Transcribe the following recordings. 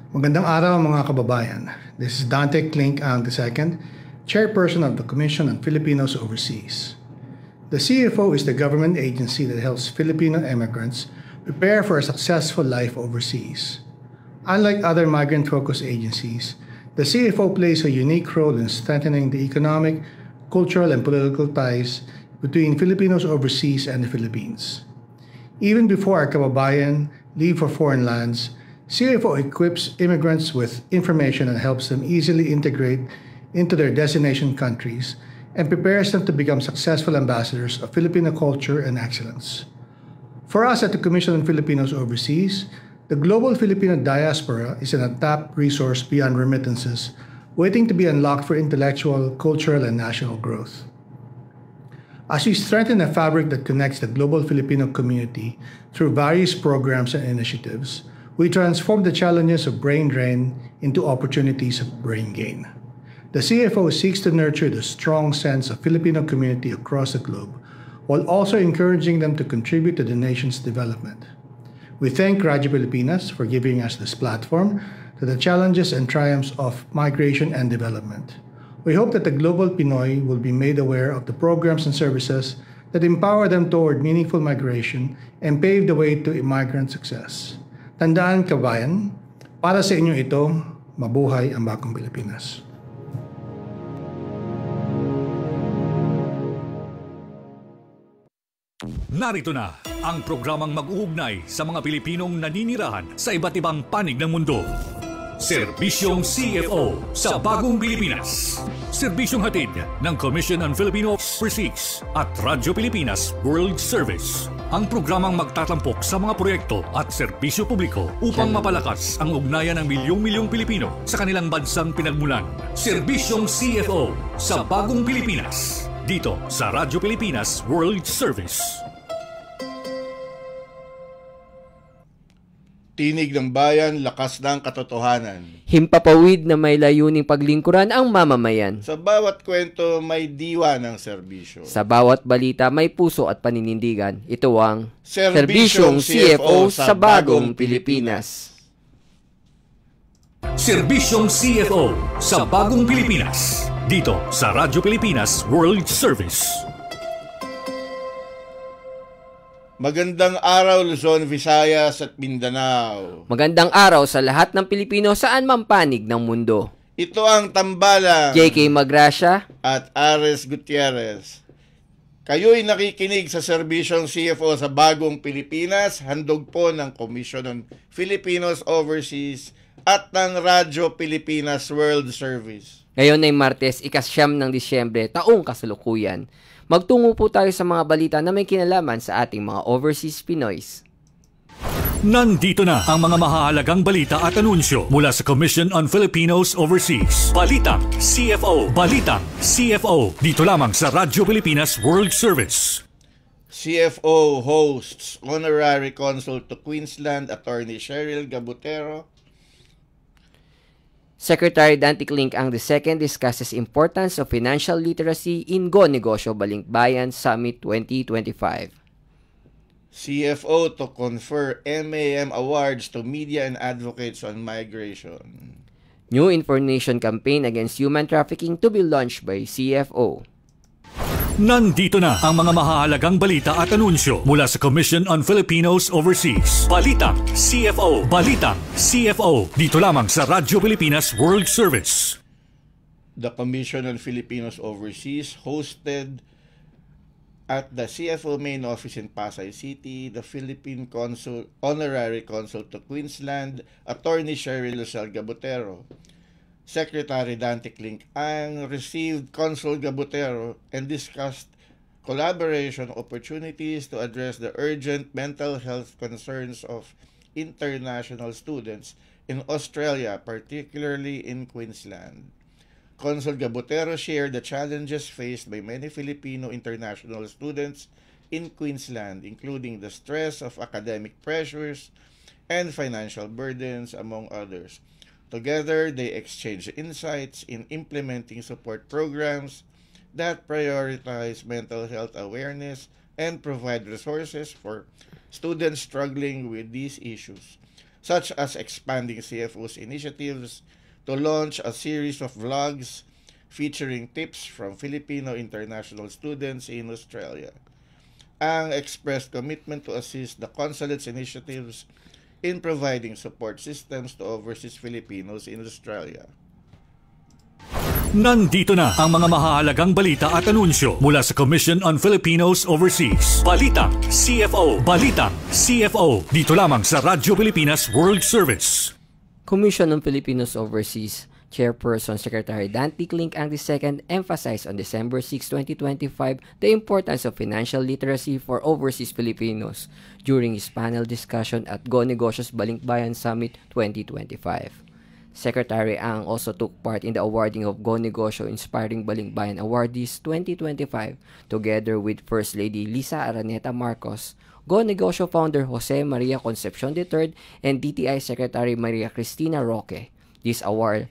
Magandang araw mga kababayan. This is Dante Klink ang II, Chairperson of the Commission on Filipinos Overseas. The CFO is the government agency that helps Filipino immigrants prepare for a successful life overseas. Unlike other migrant-focused agencies, the CFO plays a unique role in strengthening the economic, cultural, and political ties between Filipinos overseas and the Philippines. Even before our kababayan leave for foreign lands, CFO equips immigrants with information and helps them easily integrate into their destination countries and prepares them to become successful ambassadors of Filipino culture and excellence. For us at the Commission on Filipinos Overseas, the global Filipino diaspora is an untapped resource beyond remittances, waiting to be unlocked for intellectual, cultural, and national growth. As we strengthen a fabric that connects the global Filipino community through various programs and initiatives, we transform the challenges of brain drain into opportunities of brain gain. The CFO seeks to nurture the strong sense of Filipino community across the globe, while also encouraging them to contribute to the nation's development. We thank Radyo Pilipinas for giving us this platform to the challenges and triumphs of migration and development. We hope that the global Pinoy will be made aware of the programs and services that empower them toward meaningful migration and pave the way to immigrant success. Tandaan, kabayan, para sa inyo ito, mabuhay ang bagong Pilipinas. Narito na ang programang mag-uugnay sa mga Pilipinong naninirahan sa iba't ibang panig ng mundo. Serbisyong CFO sa Bagong Pilipinas. Serbisyong hatid ng Commission on Filipino Overseas at Radyo Pilipinas World Service. Ang programang magtatampok sa mga proyekto at serbisyo publiko upang mapalakas ang ugnayan ng milyong-milyong Pilipino sa kanilang bansang pinagmulan. Serbisyong CFO sa Bagong Pilipinas. Dito sa Radyo Pilipinas World Service. Tinig ng bayan, lakas ng katotohanan. Himpapawid na may layuning paglingkuran ang mamamayan. Sa bawat kwento, may diwa ng serbisyo. Sa bawat balita, may puso at paninindigan. Ito ang Serbisyong CFO sa Bagong Pilipinas. Serbisyong CFO sa Bagong Pilipinas. Dito sa Radyo Pilipinas World Service. Magandang araw Luzon, Visayas at Mindanao. Magandang araw sa lahat ng Pilipino saan man panig ng mundo. Ito ang tambalang JK Magracia at Ares Gutierrez. Kayo'y nakikinig sa Serbisyong CFO sa Bagong Pilipinas, handog po ng Commission on Filipinos Overseas at ng Radyo Pilipinas World Service. Ngayon ay Martes, ika-9 ng Disyembre, taong kasalukuyan. Magtungo po tayo sa mga balita na may kinalaman sa ating mga overseas Pinoys. Nandito na ang mga mahahalagang balita at anunsyo mula sa Commission on Filipinos Overseas. Balitang CFO. Balitang CFO. Dito lamang sa Radyo Pilipinas World Service. CFO hosts Honorary Consul to Queensland, Attorney Cheryl Gabutero. Secretary Dante Klink ang II discusses importance of financial literacy in Go Negosyo Balinkbayan Summit 2025. CFO to confer MAM awards to media and advocates on migration. New information campaign against human trafficking to be launched by CFO. Nandito na ang mga mahahalagang balita at anunsyo mula sa Commission on Filipinos Overseas. Balitang CFO. Balitang CFO. Dito lamang sa Radyo Pilipinas World Service. The Commission on Filipinos Overseas hosted at the CFO main office in Pasay City, the Philippine Honorary Consul to Queensland, Attorney Cheryl Gabutero. Secretary Dante Klink ang received Consul Gabutero and discussed collaboration opportunities to address the urgent mental health concerns of international students in Australia, particularly in Queensland. Consul Gabutero shared the challenges faced by many Filipino international students in Queensland, including the stress of academic pressures and financial burdens, among others. Together, they exchange insights in implementing support programs that prioritize mental health awareness and provide resources for students struggling with these issues. such as expanding CFO's initiatives to launch a series of vlogs featuring tips from Filipino international students in Australia. Ang expressed commitment to assist the consulate's initiatives in providing support systems to overseas Filipinos in Australia. Nandito na ang mga mahahalagang balita at anunsyo mula sa Commission on Filipinos Overseas. Balitang CFO. Balitang CFO. Dito lamang sa Radyo Pilipinas World Service. Commission on Filipinos Overseas Chairperson Secretary Dante Clink ang II emphasized on December 6, 2025 the importance of financial literacy for overseas Filipinos during his panel discussion at Go Negosyo's Balikbayan Summit 2025. Secretary Ang also took part in the awarding of Go Negosyo Inspiring Balikbayan Awardees 2025 together with First Lady Lisa Araneta Marcos, Go Negosyo founder Jose Maria Concepcion III, and DTI Secretary Maria Cristina Roque. This award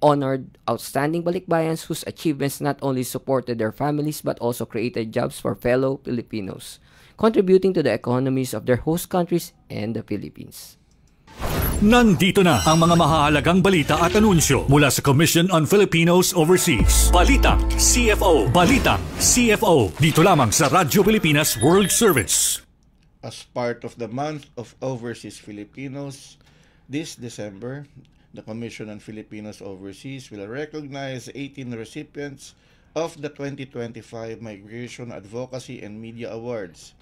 honored outstanding balikbayans whose achievements not only supported their families but also created jobs for fellow Filipinos, contributing to the economies of their host countries and the Philippines. Nandito na ang mga mahahalagang balita at anunsyo mula sa Commission on Filipinos Overseas. Balitang CFO. Balitang CFO. Dito lamang sa Radyo Pilipinas World Service. As part of the month of overseas Filipinos, this December, the Commission on Filipinos Overseas will recognize 18 recipients of the 2025 Migration Advocacy and Media Awards.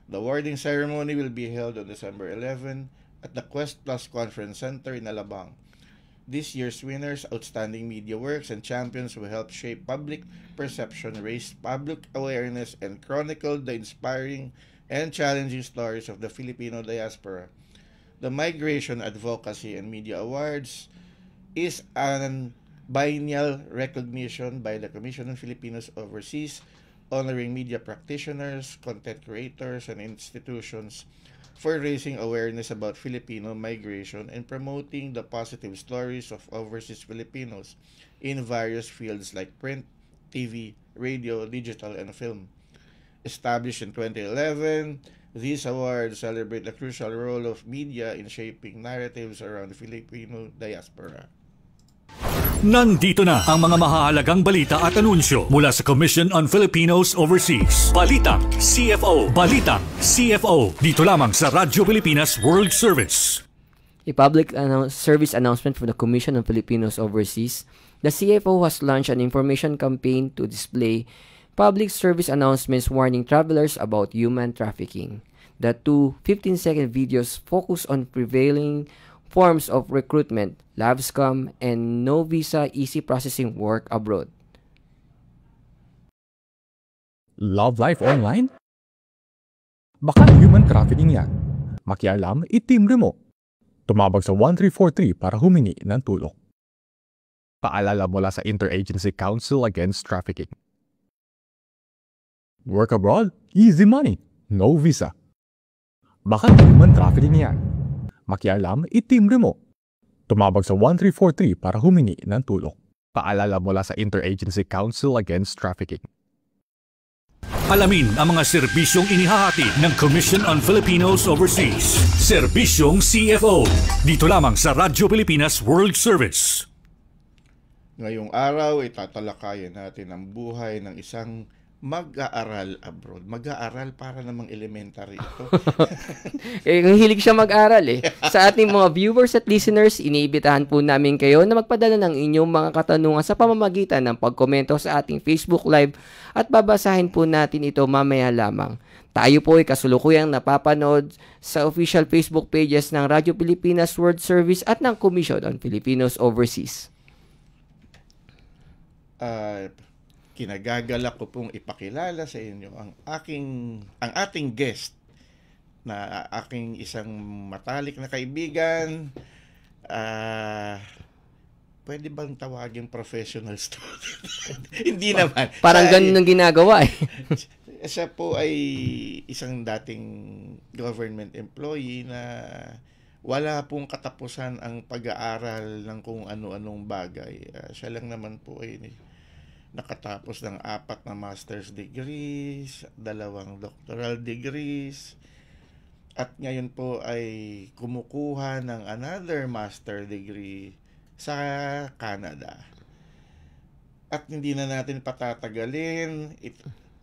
The awarding ceremony will be held on December 11 at the Quest Plus Conference Center in Alabang. This year's winners, outstanding media works, and champions will help shape public perception, raise public awareness, and chronicle the inspiring and challenging stories of the Filipino diaspora. The Migration Advocacy and Media Awards is an biennial recognition by the Commission on Filipinos Overseas, honoring media practitioners, content creators, and institutions for raising awareness about Filipino migration and promoting the positive stories of overseas Filipinos in various fields like print, TV, radio, digital, and film. Established in 2011, these awards celebrate the crucial role of media in shaping narratives around the Filipino diaspora. Nandito na ang mga mahahalagang balita at anunsyo mula sa Commission on Filipinos Overseas. Balitang CFO. Balitang CFO. Dito lamang sa Radyo Pilipinas World Service. A public service announcement from the Commission on Filipinos Overseas. The CFO has launched an information campaign to display public service announcements warning travelers about human trafficking. The two 15-second videos focus on prevailing forms of recruitment, love scam, and no visa easy processing work abroad. Love life online? Baka human trafficking yan. Makialam, itimbre mo. Tumawag sa 1343 para humingi ng tulong. Paalala mula sa Interagency Council Against Trafficking. Work abroad? Easy money. No visa. Baka human trafficking yan. Makialam, itimbre mo. Tumawag sa 1343 para humingi ng tulong. Paalala mula sa Interagency Council Against Trafficking. Alamin ang mga serbisyong inihahati ng Commission on Filipinos Overseas. Serbisyong CFO. Dito lamang sa Radyo Pilipinas World Service. Ngayong araw, itatalakayin natin ang buhay ng isang mag-aaral abroad. Mag-aaral para namang elementary ito. Ang hilig siya mag-aral eh. Sa ating mga viewers at listeners, iniibitahan po namin kayo na magpadala ng inyong mga katanungan sa pamamagitan ng pagkomento sa ating Facebook Live at babasahin po natin ito mamaya lamang. Tayo po ay kasulukuyang napapanood sa official Facebook pages ng Radyo Pilipinas World Service at ng Commission on Filipinos Overseas. Kinagagalak ko pong ipakilala sa inyo ang ating guest na aking isang matalik na kaibigan. Pwede bang tawagin professional student? Hindi naman. Parang ganun ang ginagawa eh. Siya po ay isang dating government employee na wala pong katapusan ang pag-aaral ng kung ano-anong bagay. Siya lang naman po ay nakatapos ng 4 na master's degrees, 2 doctoral degrees, at ngayon po ay kumukuha ng another master degree sa Canada. At hindi na natin patatagalin.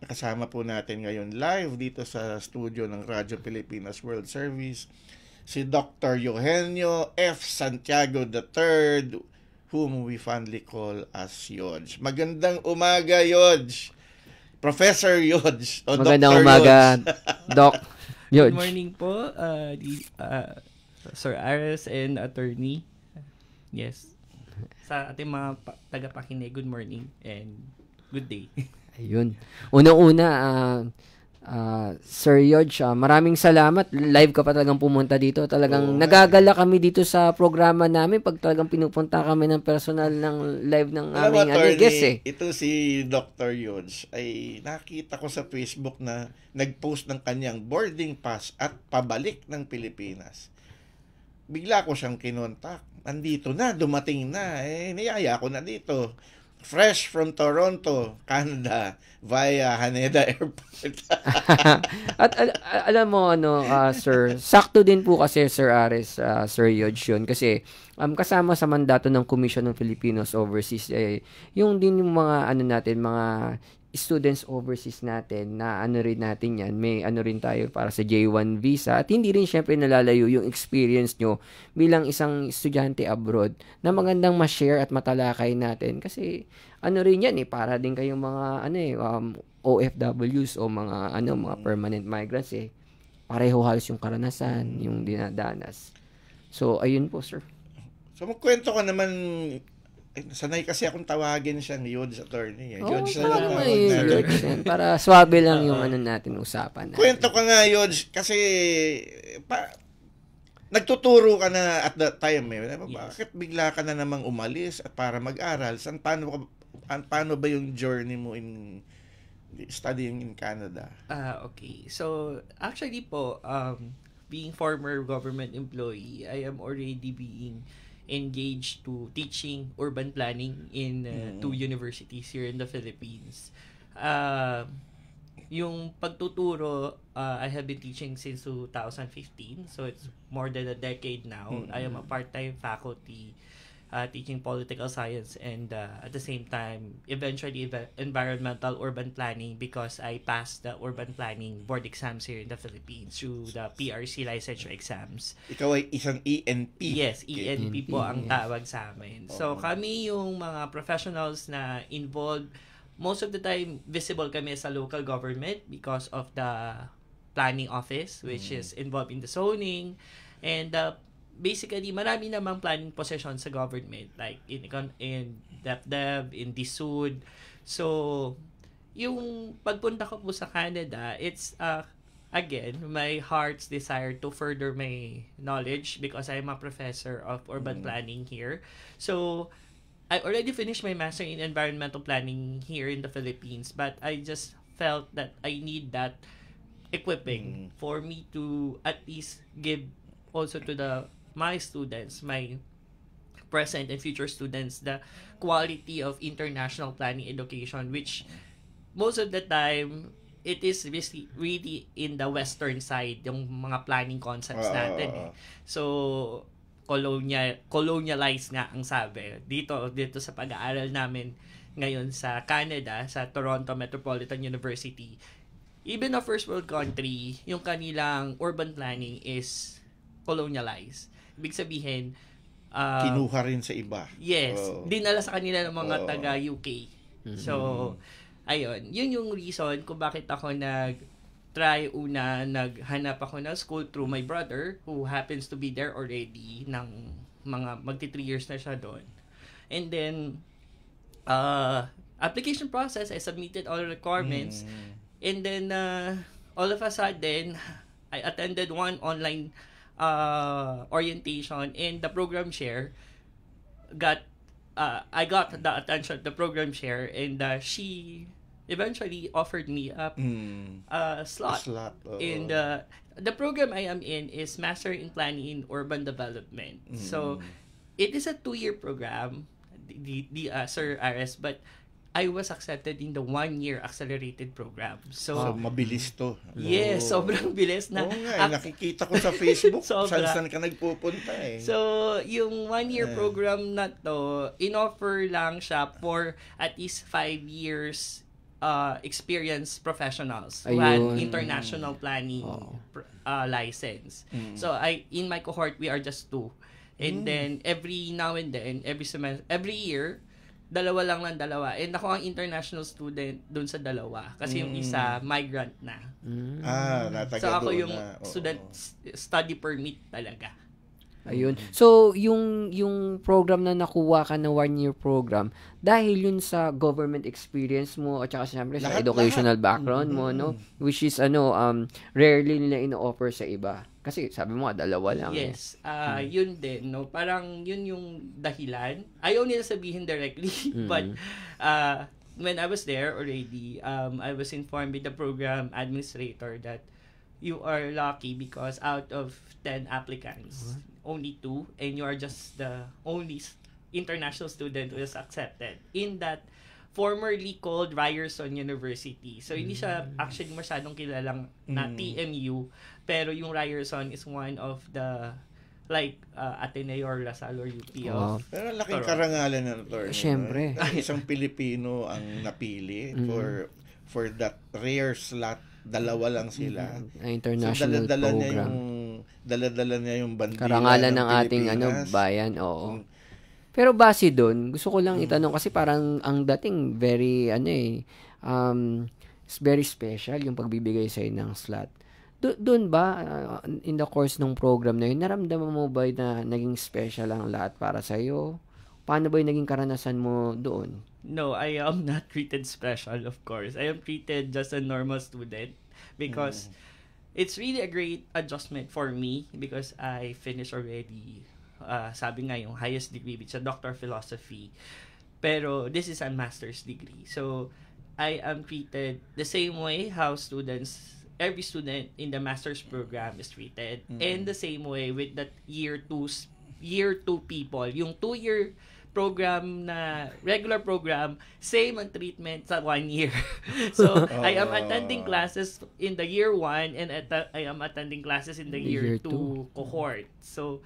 Kasama po natin ngayon live dito sa studio ng Radyo Pilipinas World Service si Dr. Eugenio F. Santiago III, whom we fondly call as Yodge. Magandang umaga, Yodge. Professor Yodge. O Magandang Dr. umaga, Yodge. Doc Yodge. Good morning po, Sir Ares and Attorney. Yes. Sa ating mga tagapakinig, good morning and good day. Ayun. Unang-una, Sir Yodge, maraming salamat. Live ka pa talagang pumunta dito. Talagang nagagala kami dito sa programa namin pag talagang pinupunta kami ng personal ng live ng aming guest eh. Ito si Dr. Yodge ay nakita ko sa Facebook na nag-post ng kanyang boarding pass at pabalik ng Pilipinas. Bigla ko siyang kinontak. Nandito na, dumating na. Niyaya ko na dito. Fresh from Toronto, Canada, via Haneda Airport. At alam mo, sir, sakto din po kasi, Sir Ares, Sir Yodge yun. Kasi kasama sa mandato ng Commission ng Filipinos Overseas, yung din yung mga, mga students overseas natin na rin natin yan. May rin tayo para sa J1 visa at hindi rin syempre nalalayo yung experience nyo bilang isang estudyante abroad na magandang ma-share at matalakay natin kasi rin yan para din kayong mga OFWs o mga mga permanent migrants pareho halos yung karanasan, yung dinadanas. So ayun po, sir. So magkwento ka naman. Sanay kasi akong tawagin siyang Yodge Attorney. Yodge na lang natin. Para swabe lang yung natin usapan natin. Kwento ka nga, Yodge, kasi nagtuturo ka na at that time. Bakit bigla ka na namang umalis at para mag-aral? Paano ba yung journey mo in studying in Canada? Okay. So, actually po, being former government employee, I am already being engaged to teaching urban planning in 2 universities here in the Philippines. Yung pagtuturo, I have been teaching since 2015, so it's more than a decade now. I am a part-time faculty teaching political science and at the same time, eventually environmental urban planning because I passed the urban planning board exams here in the Philippines through the PRC licensure exams. Ikaw ay isang ENP. Yes, ENP po ang tawag sa amin. So kami yung mga professionals na involved, most of the time visible kami sa local government because of the planning office which is involved in the zoning and basically, marami namang planning positions sa government, like in DepDev, in DSUD. So, yung pagpunta ko po sa Canada, it's, again, my heart's desire to further my knowledge because I'm a professor of urban planning here. So, I already finished my master in environmental planning here in the Philippines, but I just felt that I need that equipping for me to at least give also to my students, my present and future students, the quality of international planning education, which most of the time, it is really in the western side, yung mga planning concepts natin. So, colonialized nga ang sabi. Dito sa pag-aaral namin ngayon sa Canada, sa Toronto Metropolitan University, even a first world country, yung kanilang urban planning is colonialized. Ibig sabihin, kinuha rin sa iba. Yes. Dinala sa kanila ng mga taga-UK. So, ayun. Yun yung reason kung bakit ako naghanap ako ng school through my brother who happens to be there already ng mga magti 3 years na siya doon. And then, application process, I submitted all requirements. And then, all of a sudden, I attended one online orientation and the program chair I got the attention of the program chair and she eventually offered me a slot. And the program I am in is Master in Planning in Urban Development. So it is a 2-year program, Sir Ares, but I was accepted in the 1-year accelerated program. So, So, mabilis to. yes, sobrang bilis na. Oo nga, nakikita ko sa Facebook, Sobra. saan ka nagpupunta eh. So, yung 1-year program na to, in-offer lang siya for at least 5 years experienced professionals who had Ayun. international planning license. So, in my cohort, we are just 2. And then, every now and then, every year, dalawa lang ng dalawa. And ako ang international student dun sa dalawa. Kasi yung isa, migrant na. Nataga So, ako doon yung na. Oo. student study permit talaga. Ayun. So, yung program na nakuha ka na 1-year program, dahil yun sa government experience mo at saka siyempre sa Lahat, educational background mo, no? Which is, rarely nila ino-offer sa iba. Kasi sabi mo, dalawa lang. Yes. Yun din, no? Parang yun yung dahilan. Ayaw nila sabihin directly, but when I was there already, I was informed by the program administrator that you are lucky because out of 10 applicants, only 2, and you are just the only international student who is accepted in that formerly called Ryerson University. So, hindi siya actually masyadong kilalang na TMU, pero yung Ryerson is one of the Ateneo or LaSalle or UP of Pero laking Toro. karangalan na ito. Siyempre. Isang Pilipino ang napili for that rare slot. Dalawa lang sila. International program. Dala-dala niya yung bandila Karangalan ng ating Pilipinas. bayan, oo. Pero base doon, gusto ko lang itanong kasi parang ang dating very very special yung pagbibigay sa ng slot. Doon ba in the course ng program na yun, naramdaman mo ba na naging special ang lahat para sa iyo? Paano ba yung naging karanasan mo doon? No, I am not treated special, of course. I am treated just a normal student because it's really a great adjustment for me because I finished already, sabi nga yung highest degree, which is a Doctor of Philosophy. Pero this is a master's degree. So, I am treated the same way how every student in the master's program is treated. And the same way with that year 2 people. Yung 2-year program na regular program, same ang treatment sa 1 year. So, I am attending classes in the year 1 and I am attending classes in the year 2 cohort. So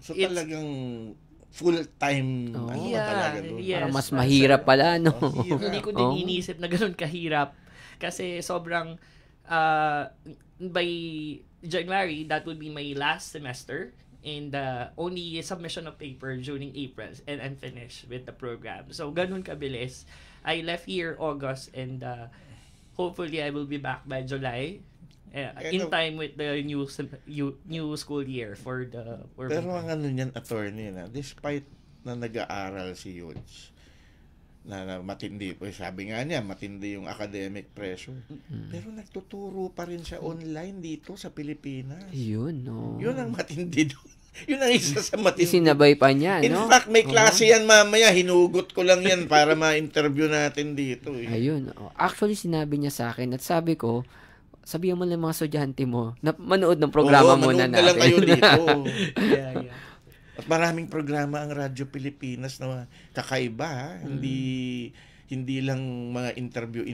talagang full-time talaga doon. yes, Parang mas mahirap pala, no? Hindi ko din iniisip na ganun kahirap. Kasi sobrang by January, that would be my last semester. And only submission of paper during April and I'm finished with the program. So, ganun kabilis. I left here August and hopefully I will be back by July in time with the new school year for the urban. Pero ang niyan, attorney na, despite na nag-aaral si Yudes, na matindi po, sabi nga niya, matindi yung academic pressure. Pero nagtuturo pa rin siya online dito sa Pilipinas. Yun, no? Yun ang matindi doon. Yun ang isa sa matindi. Sinabay pa niya, In no? fact, may klase yan mamaya. Hinugot ko lang yan para ma-interview natin dito. Ayun. Actually, sinabi niya sa akin at sabi ko, sabihan mo lang mga estudyante mo na manood ng programa muna natin. Manood na lang kayo dito. yeah. At maraming programa ang Radyo Pilipinas na kakaiba, ha? Hindi lang mga interview.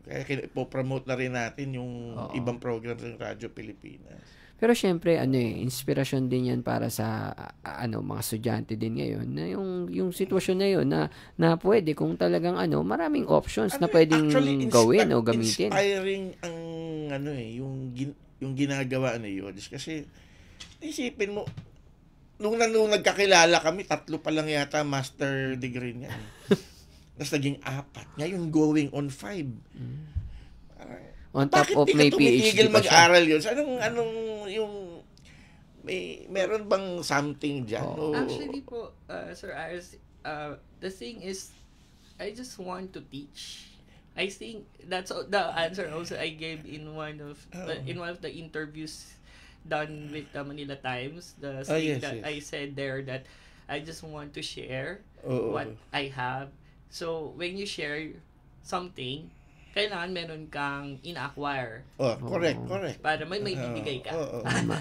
Kaya ipopromote na rin natin yung ibang program ng Radyo Pilipinas. Pero syempre, inspirasyon din yan para sa mga estudyante din ngayon na yung sitwasyon na yun na pwede kung talagang maraming options na pwedeng gawin o gamitin. Inspiring ang yung ginagawa ni Yudes kasi isipin mo nung nagkakilala kami, 3 pa lang yata master degree niya. Tapos naging 4. Ngayon going on 5. On top Bakit of di may ka PhD tumitigil pa siya? mag-aral yun? So, anong yung meron bang something dyan? Actually po, Sir Iris, the thing is, I just want to teach. I think that's the answer also I gave in one of the interviews done with the Manila Times. The thing that I said there that I just want to share what I have. So when you share something, kailangan meron kang ina-acquire. Correct. Para may bibigay ka. Tama.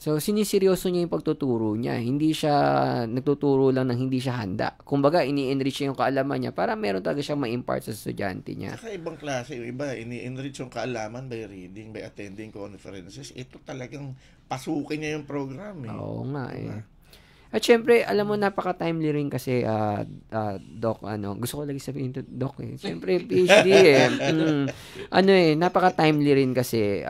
So, siniseryoso niya yung pagtuturo niya. Hindi siya nagtuturo lang ng hindi siya handa. Kumbaga, ini-enrich niya yung kaalaman niya para meron talaga siyang ma-impart sa estudyante niya. Saka ibang klase, yung iba, ini-enrich yung kaalaman by reading, by attending conferences. Ito talagang pasukin niya yung program eh. Oo nga eh. At syempre, alam mo, napaka-timely rin kasi, Doc, gusto ko lagi sabihin to, Doc eh. Syempre, PhD eh. Napaka-timely rin kasi,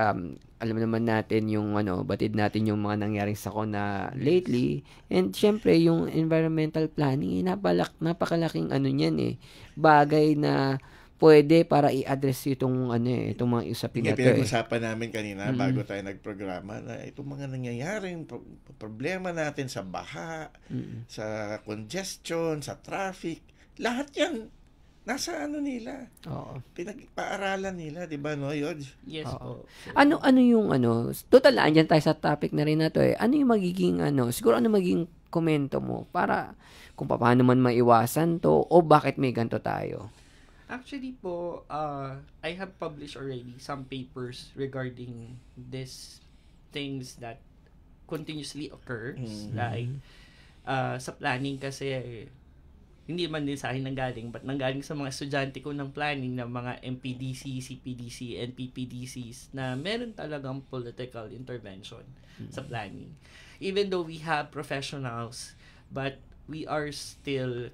alam naman natin yung, batid natin yung mga nangyaring sakuna lately. And syempre, yung environmental planning, napakalaking niyan eh. Bagay na pwede para i-address itong mga usapin na to. Pinag-usapan namin kanina bago tayo nagprograma na itong mga nangyayaring problema natin sa baha, sa congestion, sa traffic, lahat yan nasa nila. Oo. Pinagpaaralan nila, 'di ba, no, Yod? Yes po. Ano yung total andyan tayo sa topic na rin na to eh. Ano yung magiging siguro magiging komento mo para kung paano man maiwasan to o bakit may ganito tayo? Actually po, I have published already some papers regarding these things that continuously occurs. Like, sa planning kasi, hindi man din sa akin nanggaling, but nanggaling sa mga estudyante ko ng planning ng mga MPDC, CPDC, and PPDCs na meron talagang political intervention sa planning. Even though we have professionals, but we are still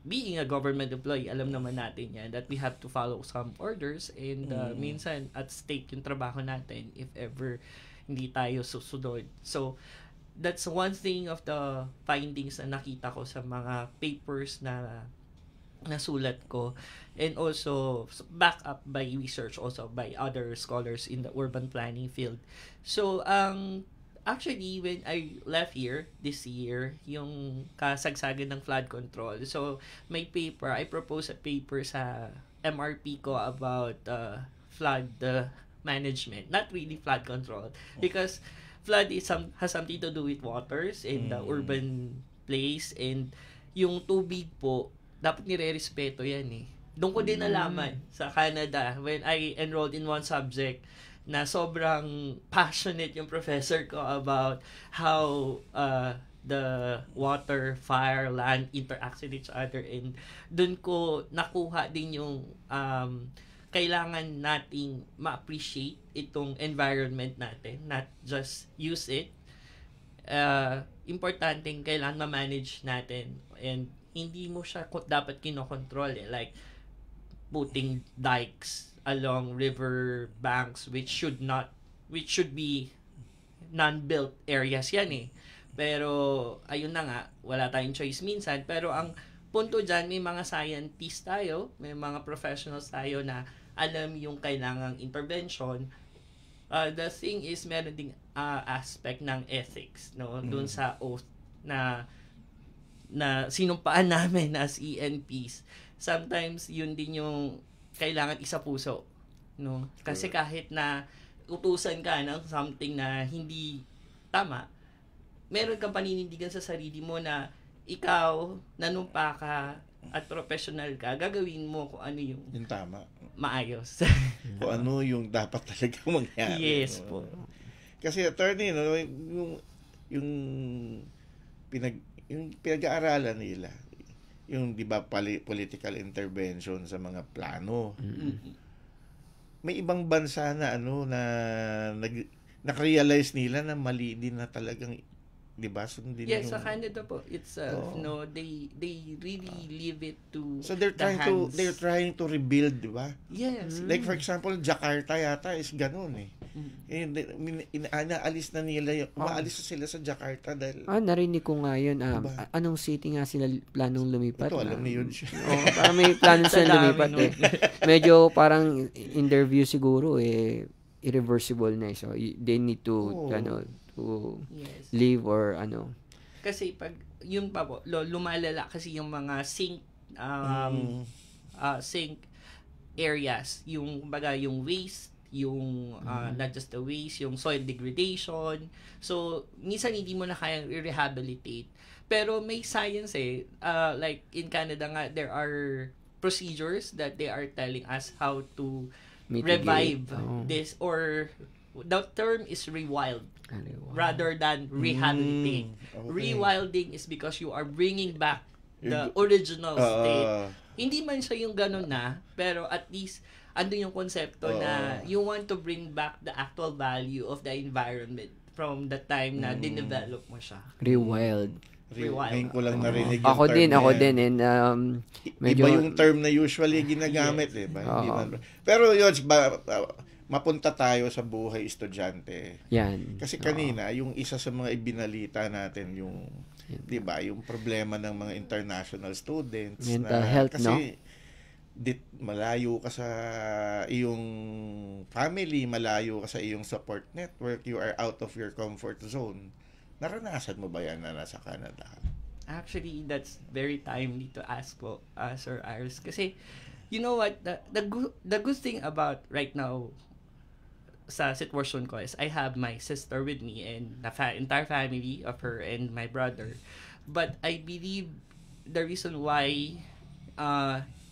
being a government employee, alam naman natin yan, that we have to follow some orders and minsan at stake yung trabaho natin if ever hindi tayo susunod. So, that's one thing of the findings na nakita ko sa mga papers na nasulat ko, and also back up by research also by other scholars in the urban planning field. So, actually, when I left here this year, yung kasagsagan ng flood control, so may paper, I proposed a paper sa MRP ko about flood management, not really flood control, because flood has something to do with waters in the urban place, and yung tubig po, dapat nire-respeto yan eh. Doon ko din nalaman sa Canada when I enrolled in one subject na sobrang passionate yung professor ko about how the water, fire, land interacts with each other, and doon ko nakuha din yung kailangan nating ma-appreciate itong environment natin, not just use it. Importanteng kailangan ma-manage natin, and hindi mo siya dapat kinokontrol eh. Like putting dikes along river banks which should be non-built areas yan eh. Pero ayun na nga, wala tayong choice minsan, pero ang punto dyan, may mga scientists tayo, may mga professionals tayo na alam yung kailangang intervention. The thing is, meron ding aspect ng ethics, no? Doon sa oath na sinumpaan namin as ENPs. Sometimes yun din yung kailangan isa puso, no? Kasi kahit na utusan ka ng something na hindi tama, meron kang paninindigan sa sarili mo na ikaw, nanumpa ka at professional ka, gagawin mo kung ano yung tama, maayos. kung ano yung dapat talaga mangyari. Yes po. Kasi attorney, no, yung pinag-aaralan nila, yung 'di ba political intervention sa mga plano. May ibang bansa na na-realize nila na mali din na talagang, 'di ba? Sundin yes, sa Canada po itself, no, they really leave it to so they're trying to rebuild, 'di ba? Yes. Like for example, Jakarta yata is ganun eh. Inaalis na nila, umaalis na sila sa Jakarta dahil narinig ko nga yun. Diba? Anong city nga sila planong lumipat? Ito, alam ni yun siya. Parang may plano sila lumipat eh. Medyo parang interview siguro eh, irreversible na eh. So, they need to, yes, leave or Kasi pag, yun pa po, lumalala kasi yung mga sink areas, yung baga yung waste, yung not just the waste, yung soil degradation. So, minsan hindi mo na kayang rehabilitate. Pero may science eh. Like in Canada nga, there are procedures that they are telling us how to mitigate, revive this or the term is rewild rather than rehabilitate. Okay. Rewilding is because you are bringing back the original state. Hindi man siya yung ganun na, pero at least andun yung konsepto na you want to bring back the actual value of the environment from the time na dinevelop mo siya. Rewild. Ngayon ko lang narinig yung Ako term din, and medyo... Iba yung term na usually ginagamit Hindi man, pero yun, mapunta tayo sa buhay estudyante. Yan. Kasi kanina, yung isa sa mga ibinalita natin, yung, di ba, yung problema ng mga international students. Mental health, kasi, no? Malayo ka sa iyong family, malayo ka sa iyong support network, you are out of your comfort zone. Naranasan mo ba yan na nasa Canada? Actually, that's very timely to ask po, Sir Iris. Kasi, you know what, the good thing about right now sa sitwasyon ko is I have my sister with me and the entire family of her and my brother. But I believe the reason why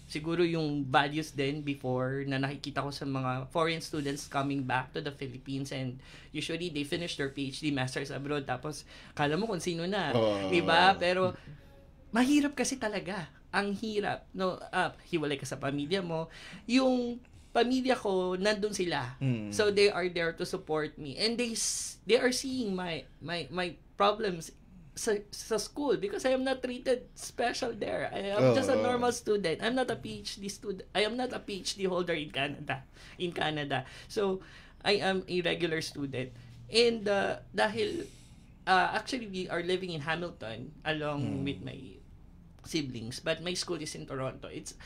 siguro yung values din before na nakikita ko sa mga foreign students coming back to the Philippines, and usually they finish their PhD, masters abroad, tapos kala mo kung sino na, diba? Pero mahirap kasi talaga. Ang hirap. No, hiwalay ka sa pamilya mo. Yung pamilya ko, nandun sila. So they are there to support me. And they are seeing my problems sa school because I am not treated special there. I am just a normal student. I'm not a PhD student. I am not a PhD holder in Canada. So I am a regular student. And dahil actually we are living in Hamilton along with my siblings, but my school is in Toronto. It's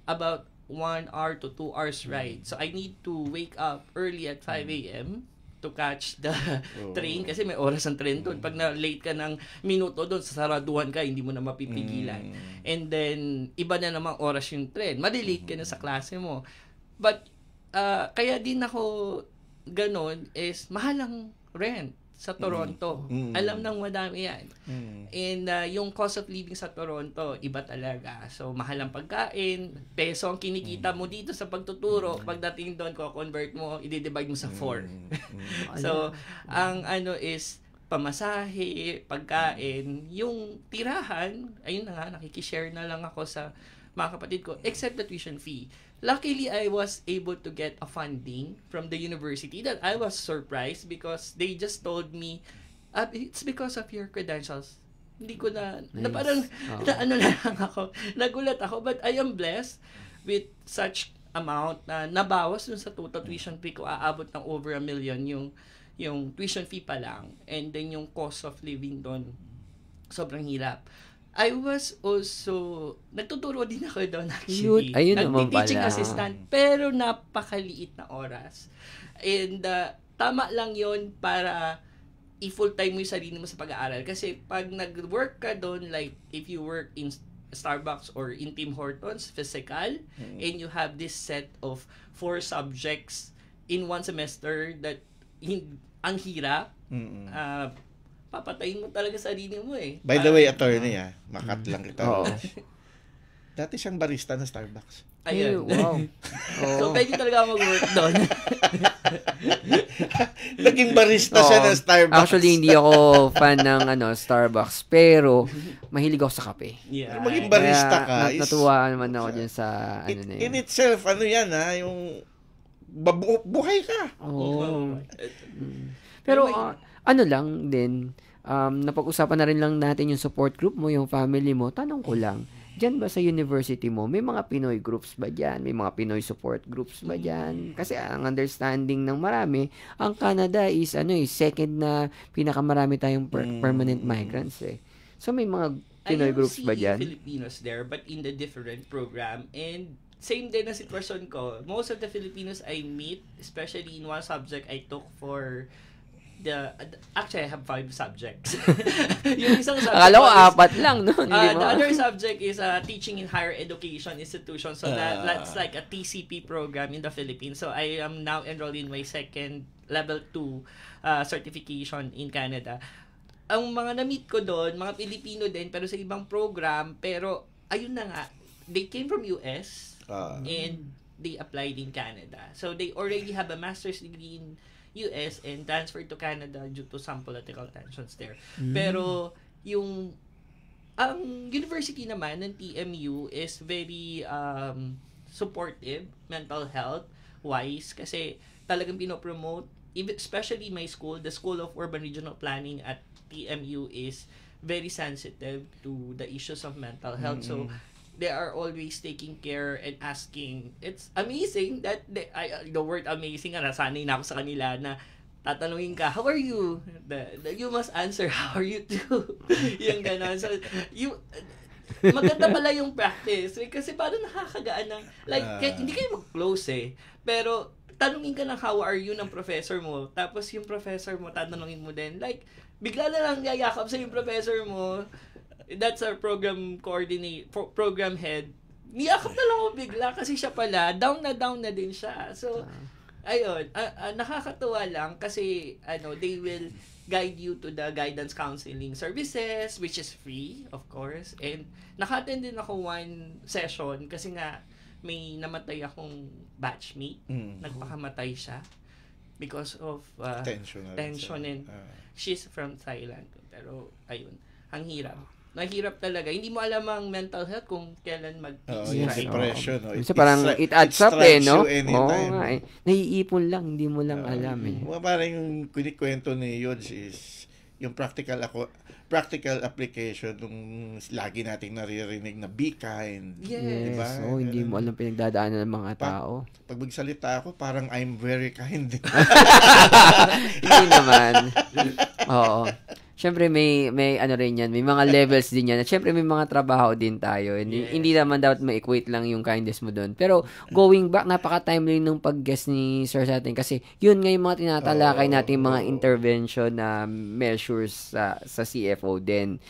about 1 hour to 2 hours ride. So I need to wake up early at 5 a.m. to catch the train kasi may oras ang train doon. Pag na-late ka ng minuto doon, sasaraduhan ka, hindi mo na mapipigilan. And then, iba na namang oras yung train. Malilate ka na sa klase mo. But, kaya din ako ganon is mahal ang rent sa Toronto. Alam ng madami yan. And yung cost of living sa Toronto, iba talaga. So, mahal ang pagkain, peso ang kinikita mo dito sa pagtuturo. Pagdating doon, convert mo, i-divide mo sa 4. So, ang ano is, pamasahe, pagkain, yung tirahan, ayun na nga, nakikishare na lang ako sa mga kapatid ko, except the tuition fee. Luckily, I was able to get a funding from the university that I was surprised because they just told me, it's because of your credentials. Hindi ko na parang, ano lang ako, nagulat ako, but I am blessed with such amount na nabawas dun sa total tuition fee ko, aabot ng over 1 million yung tuition fee pa lang. And then yung cost of living doon, sobrang hirap. I was also, nagtuturo din ako doon actually. Ayun naman pala. Teaching assistant, pero napakaliit na oras. And tama lang yon para i-full time mo yung sarili mo sa pag-aaral. Kasi pag nag-work ka doon, like if you work in Starbucks or in Tim Hortons, physical, and you have this set of 4 subjects in one semester that ang hirap, papatayin mo talaga sarili mo eh. By the way, attorney makat lang kita. Dati siyang barista na Starbucks. Ayun. Wow. So, pwede talaga mag-work doon. Naging barista siya ng Starbucks. Actually, hindi ako fan ng Starbucks, pero mahilig ako sa kape. Yeah. Maging barista ka. Natuwa naman ako dyan sa na in itself, yan yung buhay ka. Pero lang din, napag-usapan na rin lang natin yung support group mo, yung family mo. Tanong ko lang, dyan ba sa university mo, may mga Pinoy groups ba dyan? May mga Pinoy support groups ba dyan? Kasi ang understanding ng marami, ang Canada is second na pinakamarami tayong permanent migrants eh. So may mga Pinoy groups ba dyan? I am seeing Filipinos there, but in the different program. And same din na sitwasyon ko. Most of the Filipinos I meet, especially in one subject I took for actually, I have 5 subjects. Yung isang subject akala ko 4 lang, no? The other subject is teaching in higher education institution. So that's like a TCP program in the Philippines. So I am now enrolled in my second level 2 certification in Canada. Ang mga na-meet ko doon, mga Pilipino din, pero sa ibang program. Pero ayun na nga, they came from US and they applied in Canada. So they already have a master's degree US and transferred to Canada due to some political tensions there. Pero ang university naman ng TMU is very supportive mental health wise kasi talagang pinopromote, especially my school, the School of Urban Regional Planning at TMU is very sensitive to the issues of mental health. So they are always taking care and asking. It's amazing that the word amazing, nasanay na ako sa kanila na tatanungin ka, how are you? You must answer, how are you too? Yung gano'n. So, maganda pala yung practice. Kasi parang nakakagaan ng, hindi kayo mag-close pero, tanungin ka ng how are you ng professor mo. Tapos yung professor mo, tatanungin mo din. Bigla na lang yayakap sa yung professor mo. That's our program program head. Niyakap na lang ako bigla kasi siya pala, down na din siya. So, ayun, nakakatuwa lang kasi they will guide you to the guidance counseling services which is free, of course. And naka-attend din ako one session kasi nga may namatay akong batchmate. Nagpakamatay siya because of tension and she's from Thailand. Pero ayun, ang hirap. Nahirap talaga. Hindi mo alam ang mental health kung kailan yung depression. Kasi parang it adds up no? Oo nga naiipon lang, hindi mo lang alam Parang yung kunikwento ni Yods is yung practical application nung lagi nating naririnig na be kind. Yes. Diba? So, hindi mo alam pinagdadaanan ng mga tao. Pag magsalita ako, parang I'm very kind. Hindi naman. Oo. Siyempre may rin yan, may mga levels din yan. At siyempre may mga trabaho din tayo. Hindi naman dapat ma-equate lang yung kindness mo doon. Pero going back, napaka-timely nung pag-guest ni Sir sa atin kasi yun nga yung mga tinatalakay natin mga intervention na measures sa CFO din.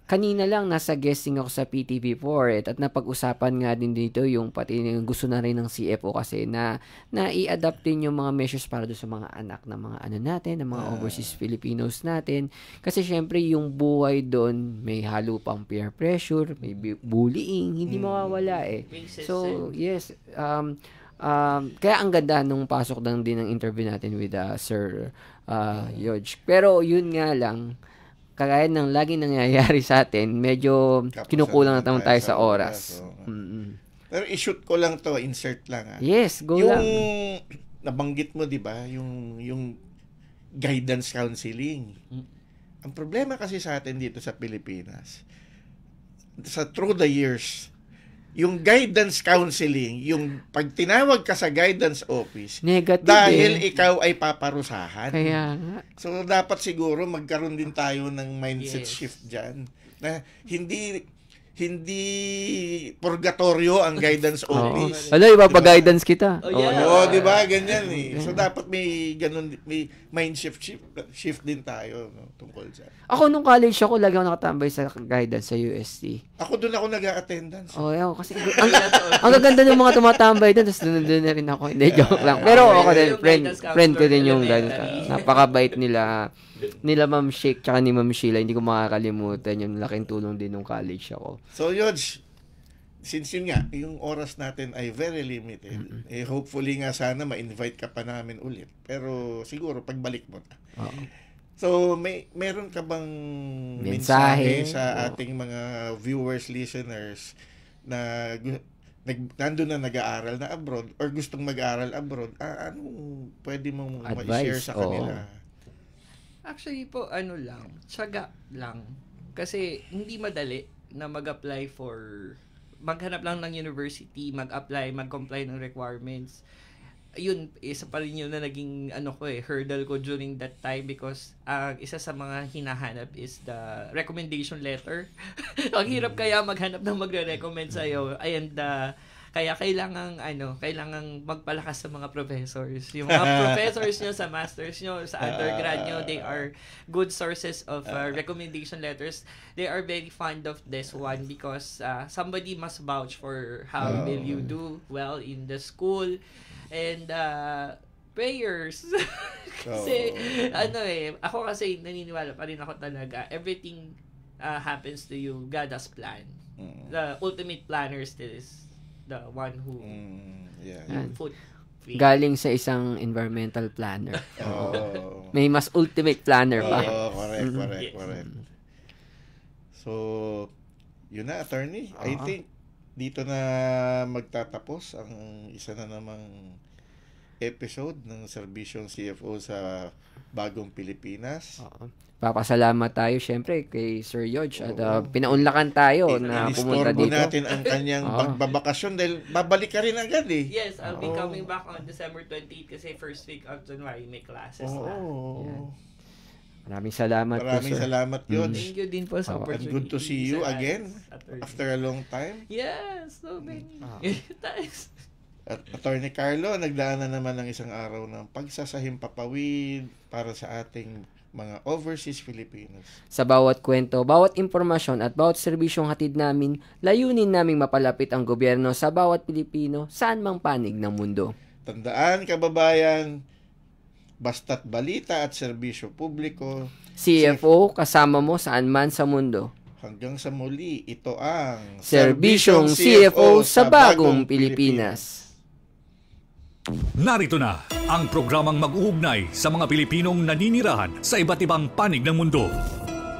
Kanina lang nasa guesting ako sa PTV4 at napag-usapan nga din dito yung pati yung gusto na rin ng CFO kasi na i-adapt din yung mga measures para doon sa mga anak ng mga natin, ng mga overseas Filipinos natin. Kasi syempre yung buhay doon may halo pang peer pressure, may bullying, hindi mawawala So, yes, kaya ang ganda nung pasok lang din ng interview natin with Sir Yodge. Pero yun nga lang, kagaya ng laging nangyayari sa atin, medyo kinukulang na tayo sa oras. Pero i-shoot ko lang to, insert lang. Yes, go yung lang. Yung nabanggit mo, di ba? Yung guidance counseling. Ang problema kasi sa atin dito sa Pilipinas, through the years, yung guidance counseling, yung pag tinawag ka sa guidance office, negative dahil ikaw ay paparusahan. Kaya nga. So, dapat siguro magkaroon din tayo ng mindset shift dyan. Na hindi purgatorio ang guidance office. Hala, ipapag-guidance kita. Di ba? Ganyan So, dapat may ganun, may mind shift din tayo tungkol dyan. Ako, nung college ako, lagi ako nakatambay sa guidance sa UST. Ako doon ako nag-attendance. Kasi ang gaganda ng mga tumatambay doon, tapos doon na rin ako. Hindi, joke lang. Pero ako din, friend ko din yung guidance. Napakabait nila Ma'am Shake tsaka ni Ma'am Sheila, hindi ko makakalimutan yung laking tulong din nung college ako. So, Yodge, since yun nga, yung oras natin ay very limited, hopefully nga sana ma-invite ka pa namin ulit. Pero siguro, pagbalik mo na. So, meron ka bang mensahe sa ating mga viewers, listeners, na nandun na nag-aaral na abroad or gustong mag-aaral abroad, anong pwede mong ma-share sa kanila? Actually po, tiyaga lang. Kasi hindi madali na mag-apply maghanap lang ng university, mag-apply, mag-comply ng requirements. Yun, isa pa rin yun na naging hurdle ko during that time because isa sa mga hinahanap is the recommendation letter. Ang hirap kaya maghanap ng magre-recommend sa'yo. And kaya kailangang magpalakas sa mga professors. Yung mga professors nyo sa masters nyo, sa undergrad nyo, they are good sources of recommendation letters. They are very fond of this one because somebody must vouch for how will you do well in the school. And prayers. Kasi ako kasi naniniwala pa rin ako talaga. Everything happens to you. God has plan. The ultimate planner is the one who week. Galing sa isang environmental planner. Oo. May mas ultimate planner pa. Oo, correct. So, yun na, attorney. I think dito na magtatapos ang isa na namang episode ng Serbisyong CFO sa Bagong Pilipinas. Papasalamat tayo syempre kay Sir George at pinaunlakan tayo na pumunta Inistorbo dito. natin ang kanyang pagbabakasyon dahil babalik ka rin agad eh. Yes, I'll be coming back on December 28 kasi first week of January may classes na. Maraming salamat po, Maraming sir. salamat, George. Thank you din po sa And opportunity. good to see you Sir again Attorney. after a long time. Yes, so many. Thanks. At Attorney Carlo, nagdaan na naman ng isang araw ng pagsasahimpapawid para sa ating mga overseas Filipinos. Sa bawat kwento, bawat impormasyon at bawat serbisyong hatid namin, layunin naming mapalapit ang gobyerno sa bawat Pilipino saan mang panig ng mundo. Tandaan, kababayan, basta't balita at serbisyo publiko, CFO, kasama mo saan man sa mundo. hanggang sa muli, ito ang Serbisyong CFO sa Bagong Pilipinas. Narito na ang programang mag-uugnay sa mga Pilipinong naninirahan sa iba't ibang panig ng mundo.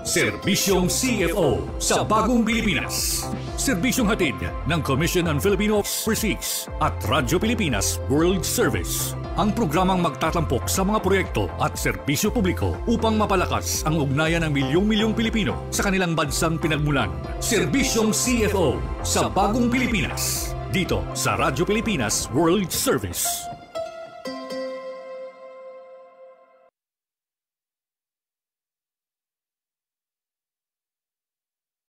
Serbisyong CFO sa Bagong Pilipinas. Serbisyong hatid ng Commission on Filipino Overseas at Radyo Pilipinas World Service. Ang programang magtatampok sa mga proyekto at serbisyo publiko upang mapalakas ang ugnayan ng milyong-milyong Pilipino sa kanilang bansang pinagmulan. Serbisyong CFO sa Bagong Pilipinas. Dito sa Radyo Pilipinas World Service.